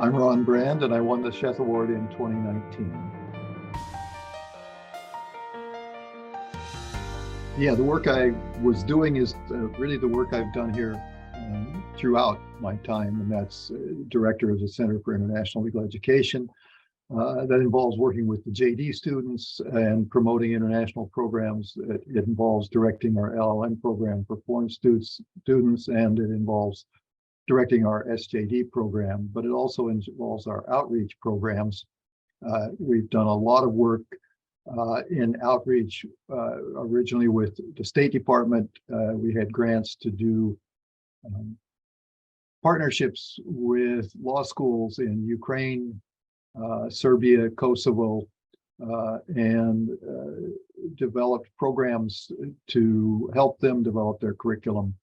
I'm Ron Brand, and I won the Sheth Award in 2019. Yeah, the work I was doing is really the work I've done here throughout my time, and that's director of the Center for International Legal Education. That involves working with the JD students and promoting international programs. It involves directing our LLM program for foreign students, and it involves directing our SJD program, but it also involves our outreach programs. We've done a lot of work in outreach, originally with the State Department. We had grants to do partnerships with law schools in Ukraine, Serbia, Kosovo, and developed programs to help them develop their curriculum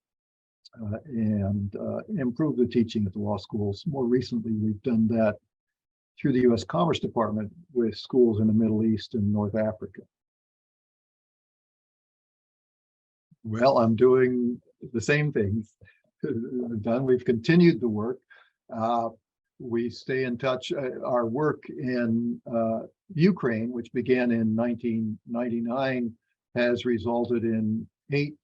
and improve the teaching at the law schools. More recently, we've done that through the U.S. Commerce Department with schools in the Middle East and North Africa. Well, I'm doing the same things. We've continued the work. We stay in touch. Our work in Ukraine, which began in 1999, has resulted in 8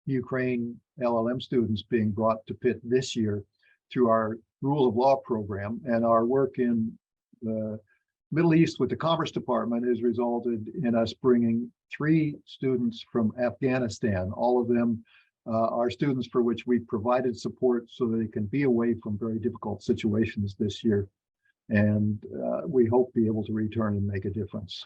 Ukraine LLM students being brought to Pitt this year through our Rule of Law program. And our work in the Middle East with the Commerce Department has resulted in us bringing 3 students from Afghanistan. All of them are students for which we provided support so they can be away from very difficult situations this year. And we hope be able to return and make a difference.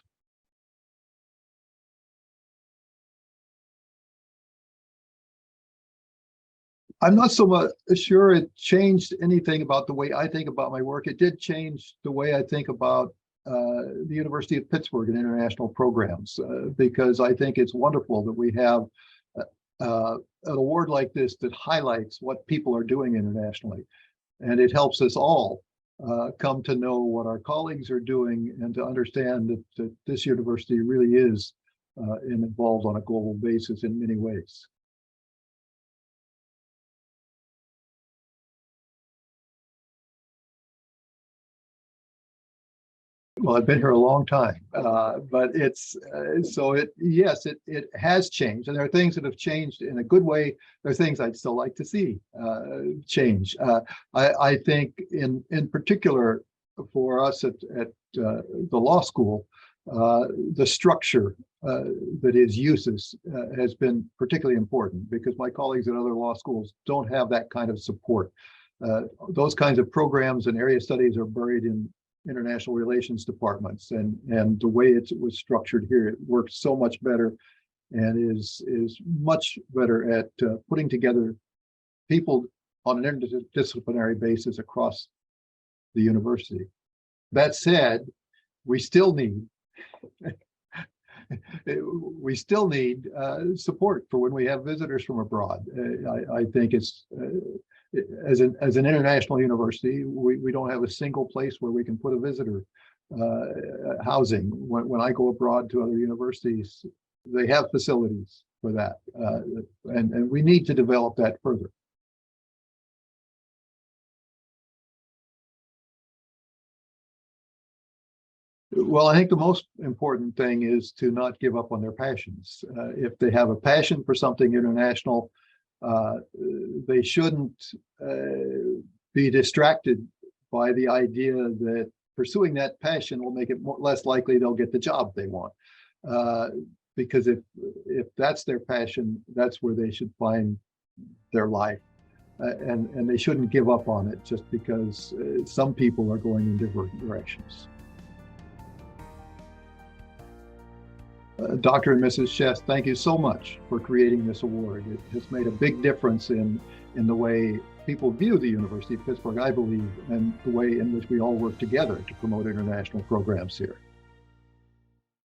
I'm not so much sure it changed anything about the way I think about my work. It did change the way I think about the University of Pittsburgh and international programs, because I think it's wonderful that we have an award like this that highlights what people are doing internationally. And it helps us all come to know what our colleagues are doing and to understand that this university really is involved on a global basis in many ways. Well, I've been here a long time, but it's yes, it has changed, and there are things that have changed in a good way. There are things I'd still like to see change. I think in particular for us at the law school, the structure that is USIS has been particularly important, because my colleagues at other law schools don't have that kind of support. Those kinds of programs and area studies are buried in international relations departments, and the way it was structured here, it works so much better and is much better at putting together people on an interdisciplinary basis across the university. That said, we still need support for when we have visitors from abroad. I think it's as an international university, we don't have a single place where we can put a visitor housing. When I go abroad to other universities, they have facilities for that, and we need to develop that further. Well, I think the most important thing is to not give up on their passions. If they have a passion for something international, they shouldn't be distracted by the idea that pursuing that passion will make it less likely they'll get the job they want. Because if that's their passion, that's where they should find their life. And they shouldn't give up on it just because some people are going in different directions. Dr. and Mrs. Sheth, thank you so much for creating this award. It has made a big difference in the way people view the University of Pittsburgh, I believe, and the way in which we all work together to promote international programs here.